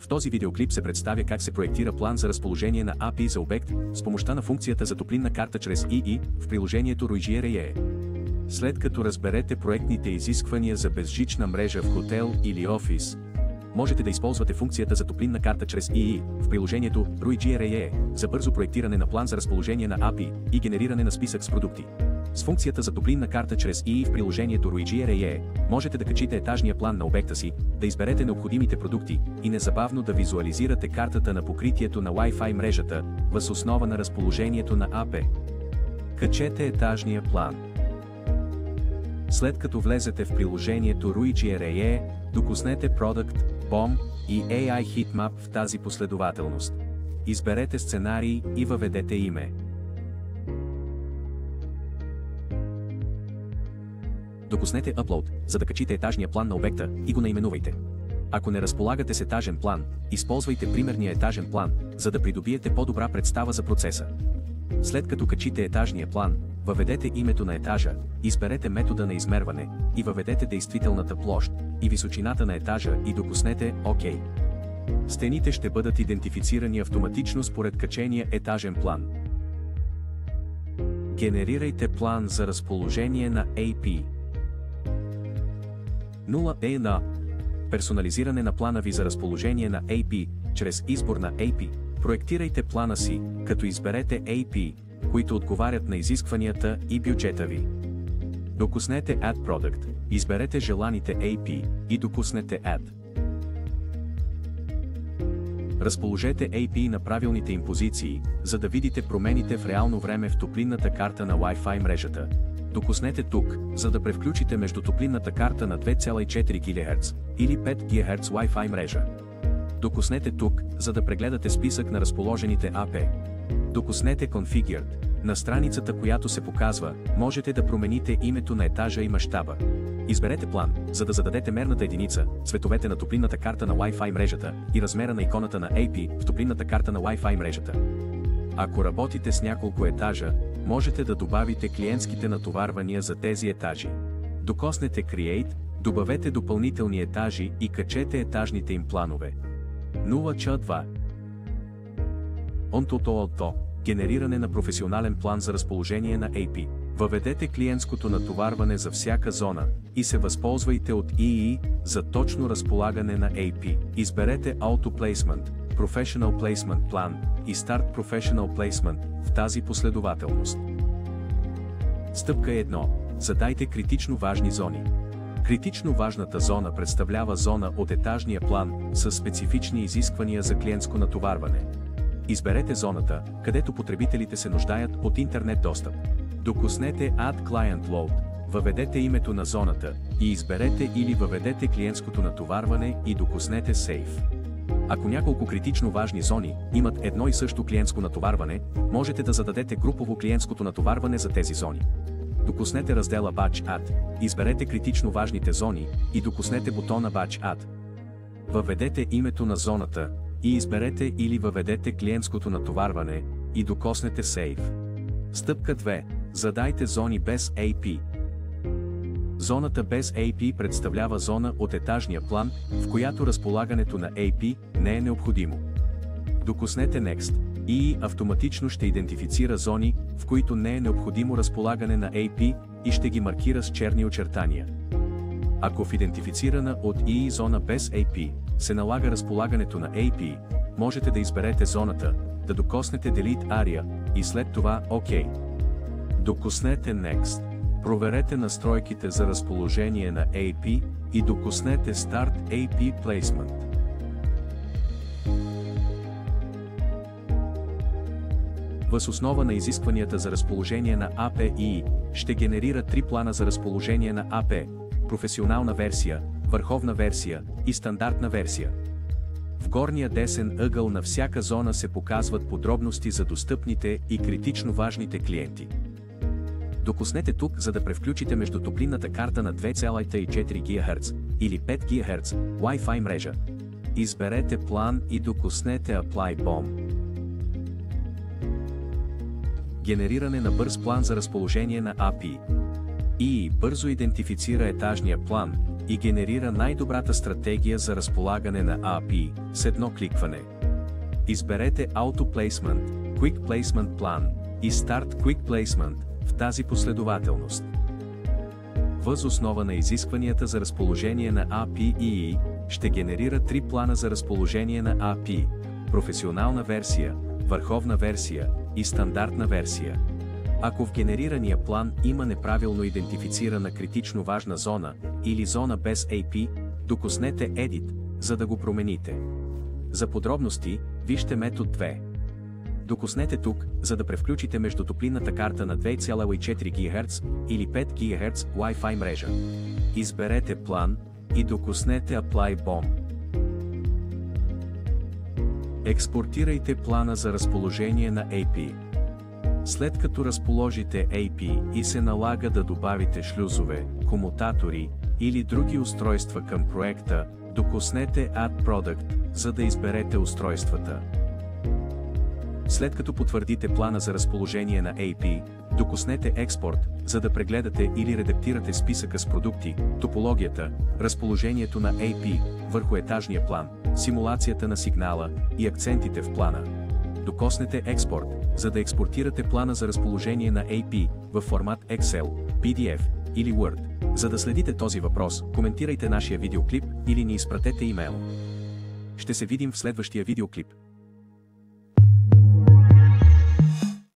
В този видеоклип се представя как се проектира план за разположение на API за обект с помощта на функцията за топлинна карта чрез EE в приложението RuigiRaye. След като разберете проектните изисквания за безжична мрежа в хотел или офис, можете да използвате функцията за топлинна карта чрез EE в приложението RuigiRaye за бързо проектиране на план за разположение на API и генериране на списък с продукти. С функцията за топлинна карта чрез EE в приложението RuigiRaye можете да качите етажния план на обекта си, да изберете необходимите продукти и незабавно да визуализирате картата на покритието на Wi-Fi мрежата въз основа на разположението на API. Качете етажния план. След като влезете в приложението RuigiRaye, докоснете Product, BOM и AI Heatmap в тази последователност. Изберете сценарий и въведете име. Докоснете Upload, за да качите етажния план на обекта и го наименувайте. Ако не разполагате с етажен план, използвайте примерния етажен план, за да придобиете по-добра представа за процеса. След като качите етажния план, въведете името на етажа, изберете метода на измерване и въведете действителната площ и височината на етажа и докоснете ОК. Стените ще бъдат идентифицирани автоматично според качения етажен план. Генерирайте план за разположение на API. 0 персонализиране на плана ви за разположение на API чрез избор на API. Проектирайте плана си, като изберете API, които отговарят на изискванията и бюджета ви. Докоснете Add Product, изберете желаните API и докоснете Add. Разположете API на правилните им позиции, за да видите промените в реално време в топлинната карта на Wi-Fi мрежата. Докоснете тук, за да превключите между топлинната карта на 2,4 ГГц или 5 ГГц Wi-Fi мрежа. Докоснете тук, за да прегледате списък на разположените API. Докоснете Configured. На страницата, която се показва, можете да промените името на етажа и мащаба. Изберете план, за да зададете мерната единица, цветовете на топлинната карта на Wi-Fi мрежата и размера на иконата на API в топлинната карта на Wi-Fi мрежата. Ако работите с няколко етажа, можете да добавите клиентските натоварвания за тези етажи. Докоснете Create, добавете допълнителни етажи и качете етажните им планове. 0.2 OnToToAuto генериране на професионален план за разположение на API. Въведете клиентското натоварване за всяка зона и се възползвайте от EE за точно разполагане на API. Изберете Auto Placement, Professional Placement Plan и Start Professional Placement в тази последователност. Стъпка 1. Задайте критично важни зони. Критично важната зона представлява зона от етажния план с специфични изисквания за клиентско натоварване. Изберете зоната, където потребителите се нуждаят от интернет достъп. Докоснете Add Client Load, въведете името на зоната и изберете или въведете клиентското натоварване и докоснете Save. Ако няколко критично важни зони имат едно и също клиентско натоварване, можете да зададете групово клиентското натоварване за тези зони. Докоснете раздела Batch Add, изберете критично важните зони и докоснете бутона Batch Add. Въведете името на зоната и изберете или въведете клиентското натоварване и докоснете Save. Стъпка 2. Задайте зони без API. Зоната без API представлява зона от етажния план, в която разполагането на API не е необходимо. Докоснете Next и автоматично ще идентифицира зони, в които не е необходимо разполагане на API и ще ги маркира с черни очертания. Ако в идентифицирана от EE зона без API се налага разполагането на API, можете да изберете зоната, да докоснете Delete Area и след това OK. Докоснете Next. Проверете настройките за разположение на API и докоснете Start API Placement. Въз основа на изискванията за разположение на API ще генерира 3 плана за разположение на API: професионална версия, върховна версия и стандартна версия. В горния десен ъгъл на всяка зона се показват подробности за достъпните и критично важните клиенти. Докоснете тук, за да превключите между топлинната карта на 2,4 ГГц или 5 ГГц Wi-Fi мрежа. Изберете план и докоснете Apply BOM. Генериране на бърз план за разположение на API. ИИ бързо идентифицира етажния план и генерира най-добрата стратегия за разполагане на API с едно кликване. Изберете Auto Placement, Quick Placement Plan и Start Quick Placement в тази последователност. Въз основа на изискванията за разположение на API ИИ ще генерира 3 плана за разположение на API: професионална версия, върховна версия и стандартна версия. Ако в генерирания план има неправилно идентифицирана критично важна зона или зона без API, докоснете Edit, за да го промените. За подробности, вижте метод 2. Докоснете тук, за да превключите междутоплинната карта на 2,4 ГГц или 5 ГГц Wi-Fi мрежа. Изберете план и докоснете Apply BOM. Експортирайте плана за разположение на API. След като разположите API и се налага да добавите шлюзове, комутатори или други устройства към проекта, докоснете Add Product, за да изберете устройствата. След като потвърдите плана за разположение на API, докоснете Export, за да прегледате или редактирате списъка с продукти, топологията, разположението на API върху етажния план, симулацията на сигнала и акцентите в плана. Докоснете Export, за да експортирате плана за разположение на API във формат Excel, PDF или Word. За да следите този въпрос, коментирайте нашия видеоклип или ни изпратете имейл. Ще се видим в следващия видеоклип.